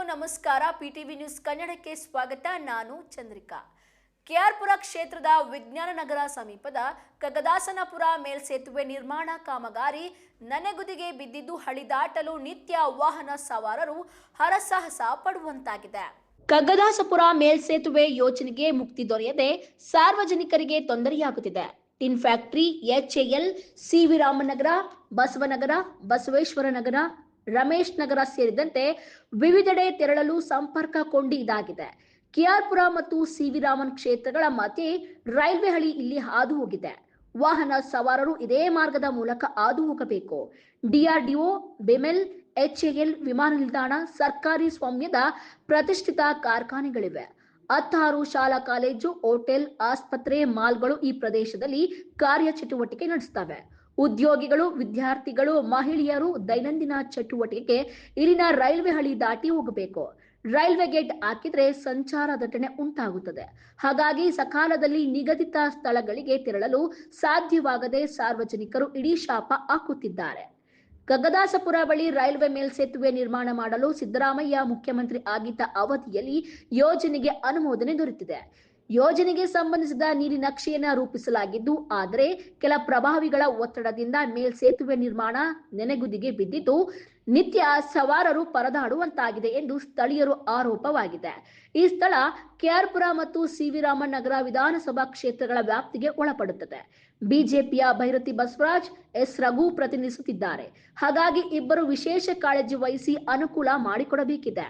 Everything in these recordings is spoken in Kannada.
ನಮಸ್ಕಾರ. ಪಿಟಿವಿ ನ್ಯೂಸ್ ಕನ್ನಡಕ್ಕೆ ಸ್ವಾಗತ. ನಾನು ಚಂದ್ರಿಕಾ. ಕೆಆರ್ಪುರ ಕ್ಷೇತ್ರದ ವಿಜ್ಞಾನ ನಗರ ಸಮೀಪದ ಕಗ್ಗದಾಸನಪುರ ಮೇಲ್ಸೇತುವೆ ನಿರ್ಮಾಣ ಕಾಮಗಾರಿ ನನೆಗುದಿಗೆ ಬಿದ್ದಿದ್ದು ಹಳಿದಾಟಲು ನಿತ್ಯ ವಾಹನ ಸವಾರರು ಹರಸಾಹಸ ಪಡುವಂತಾಗಿದೆ. ಕಗ್ಗದಾಸಪುರ ಮೇಲ್ಸೇತುವೆ ಯೋಜನೆಗೆ ಮುಕ್ತಿ ದೊರೆಯದೆ ಸಾರ್ವಜನಿಕರಿಗೆ ತೊಂದರೆಯಾಗುತ್ತಿದೆ. Tin factory, HAL, CV Raman Nagar, Basavanagar, Basaveshwara Nagar, Ramesh Nagar ಸೇರಿದಂತೆ ವಿವಿಧೆಡೆ ತೆರಳಲು ಸಂಪರ್ಕ ಕೊಂಡಿ ಇದಾಗಿದೆ. ಕೆಆರ್ಪುರ ಮತ್ತು ಸಿವಿ ರಾಮನ್ ಕ್ಷೇತ್ರಗಳ ಮಧ್ಯೆ ರೈಲ್ವೆ ಹಳಿ ಇಲ್ಲಿ ಹಾದು ಹೋಗಿದೆ. ವಾಹನ ಸವಾರರು ಇದೇ ಮಾರ್ಗದ ಮೂಲಕ ಹಾದು ಹೋಗಬೇಕು. ಡಿಆರ್ಡಿಒ, ಬೆಮೆಲ್, ಎಚ್ಎಎಲ್ ವಿಮಾನ ನಿಲ್ದಾಣ, ಸರ್ಕಾರಿ ಸ್ವಾಮ್ಯದ ಪ್ರತಿಷ್ಠಿತ ಕಾರ್ಖಾನೆಗಳಿವೆ. 16 ಶಾಲಾ ಕಾಲೇಜು, ಹೋಟೆಲ್, ಆಸ್ಪತ್ರೆ, ಮಾಲ್ಗಳು ಈ ಪ್ರದೇಶದಲ್ಲಿ ಕಾರ್ಯಚಟುವಟಿಕೆ ನಡೆಸುತ್ತವೆ. ಉದ್ಯೋಗಿಗಳು, ವಿದ್ಯಾರ್ಥಿಗಳು, ಮಹಿಳೆಯರು ದೈನಂದಿನ ಚಟುವಟಿಕೆಗೆ ಇಲ್ಲಿನ ರೈಲ್ವೆ ಹಳಿ ದಾಟಿ ಹೋಗಬೇಕು. ರೈಲ್ವೆ ಗೇಟ್ ಹಾಕಿದ್ರೆ ಸಂಚಾರ ದಟ್ಟಣೆ ಉಂಟಾಗುತ್ತದೆ. ಹಾಗಾಗಿ ಸಕಾಲದಲ್ಲಿ ನಿಗದಿತ ಸ್ಥಳಗಳಿಗೆ ತೆರಳಲು ಸಾಧ್ಯವಾಗದೆ ಸಾರ್ವಜನಿಕರು ಇಡೀ ಶಾಪ ಹಾಕುತ್ತಿದ್ದಾರೆ. ಕಗ್ಗದಾಸಪುರ ಬಳಿ ರೈಲ್ವೆ ಮೇಲ್ಸೇತುವೆ ನಿರ್ಮಾಣ ಮಾಡಲು ಸಿದ್ದರಾಮಯ್ಯ ಮುಖ್ಯಮಂತ್ರಿ ಆಗಿದ್ದ ಅವಧಿಯಲ್ಲಿ ಯೋಜನೆಗೆ ಅನುಮೋದನೆ ದೊರೆತಿದೆ. ಯೋಜನೆಗೆ ಸಂಬಂಧಿಸಿದ ನೀಲಿ ನಕ್ಷೆಯನ್ನ ರೂಪಿಸಲಾಗಿದ್ದು, ಆದರೆ ಕೆಲ ಪ್ರಭಾವಿಗಳ ಒತ್ತಡದಿಂದ ಮೇಲ್ಸೇತುವೆ ನಿರ್ಮಾಣ ನೆನೆಗುದಿಗೆ ಬಿದ್ದಿದ್ದು ನಿತ್ಯ ಸವಾರರು ಪರದಾಡುವಂತಾಗಿದೆ ಎಂದು ಸ್ಥಳೀಯರು ಆರೋಪವಾಗಿದೆ. ಈ ಸ್ಥಳ ಕೆಆರ್ಪುರ ಮತ್ತು ಸಿವಿ ರಾಮನ್ ನಗರ ವಿಧಾನಸಭಾ ಕ್ಷೇತ್ರಗಳ ವ್ಯಾಪ್ತಿಗೆ ಒಳಪಡುತ್ತದೆ. ಬಿಜೆಪಿಯ ಭೈರತಿ ಬಸವರಾಜ್, ಎಸ್ ರಘು ಪ್ರತಿನಿಧಿಸುತ್ತಿದ್ದಾರೆ. ಹಾಗಾಗಿ ಇಬ್ಬರು ವಿಶೇಷ ಕಾಳಜಿ ವಹಿಸಿ ಅನುಕೂಲ ಮಾಡಿಕೊಡಬೇಕಿದೆ.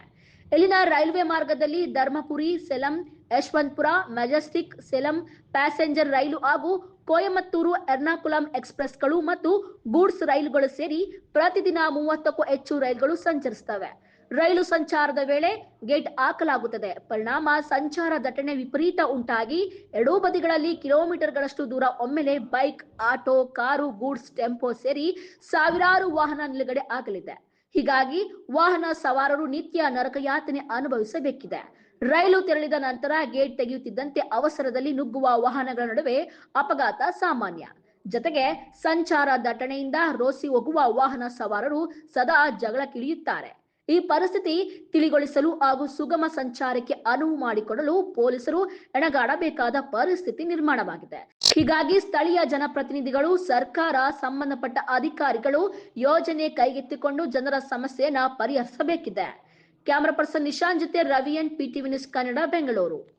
ಇಲ್ಲಿನ ರೈಲ್ವೆ ಮಾರ್ಗದಲ್ಲಿ ಧರ್ಮಪುರಿ, ಸೆಲಂ, ಯಶವಂತಪುರ, ಮೆಜೆಸ್ಟಿಕ್, ಸೆಲಂ ಪ್ಯಾಸೆಂಜರ್ ರೈಲು ಹಾಗೂ ಕೊಯಮತ್ತೂರು, ಎರ್ನಾಕುಲಂ ಎಕ್ಸ್‌ಪ್ರೆಸ್ಗಳು ಮತ್ತು ಗೂಡ್ಸ್ ರೈಲುಗಳು ಸೇರಿ ಪ್ರತಿದಿನ 30ಕ್ಕೂ ಹೆಚ್ಚು ರೈಲುಗಳು ಸಂಚರಿಸುತ್ತವೆ. ರೈಲು ಸಂಚಾರದ ವೇಳೆ ಗೇಟ್ ಹಾಕಲಾಗುತ್ತದೆ. ಪರಿಣಾಮ ಸಂಚಾರ ದಟ್ಟಣೆ ವಿಪರೀತ ಉಂಟಾಗಿ ಎರಡೂ ಬದಿಗಳಲ್ಲಿ ಕಿಲೋಮೀಟರ್ಗಳಷ್ಟು ದೂರ ಒಮ್ಮೆಲೆ bike, auto, car, goods tempo ಸೇರಿ ಸಾವಿರಾರು ವಾಹನ ನಿಲುಗಡೆ ಆಗಲಿದೆ. ಹೀಗಾಗಿ ವಾಹನ ಸವಾರರು ನಿತ್ಯ ನರಕಯಾತನೆ ಅನುಭವಿಸಬೇಕಿದೆ. ರೈಲು ತೆರಳಿದ ನಂತರ ಗೇಟ್ ತೆಗೆಯುತ್ತಿದ್ದಂತೆ ಅವಸರದಲ್ಲಿ ನುಗ್ಗುವ ವಾಹನಗಳ ನಡುವೆ ಅಪಘಾತ ಸಾಮಾನ್ಯ. ಜೊತೆಗೆ ಸಂಚಾರ ದಟ್ಟಣೆಯಿಂದ ರೋಸಿ ಹೋಗುವ ವಾಹನ ಸವಾರರು ಸದಾ ಜಗಳಕ್ಕಿಳಿಯುತ್ತಾರೆ. ಈ ಪರಿಸ್ಥಿತಿ ತಿಳಿಗೊಳಿಸಲು ಹಾಗೂ ಸುಗಮ ಸಂಚಾರಕ್ಕೆ ಅನುವು ಮಾಡಿಕೊಡಲು ಪೊಲೀಸರು ಹೆಣಗಾಡಬೇಕಾದ ಪರಿಸ್ಥಿತಿ ನಿರ್ಮಾಣವಾಗಿದೆ. ಹೀಗಾಗಿ ಸ್ಥಳೀಯ ಜನಪ್ರತಿನಿಧಿಗಳು, ಸರ್ಕಾರ, ಸಂಬಂಧಪಟ್ಟ ಅಧಿಕಾರಿಗಳು ಯೋಜನೆ ಕೈಗೆತ್ತಿಕೊಂಡು ಜನರ ಸಮಸ್ಯೆಯನ್ನ ಪರಿಹರಿಸಬೇಕಿದೆ. ಕ್ಯಾಮರಾ ಪರ್ಸನ್ ನಿಶಾಂತ್ ಜೊತೆ ರವಿಯನ್, ಪಿಟಿವಿ ನ್ಯೂಸ್ ಕನ್ನಡ, ಬೆಂಗಳೂರು.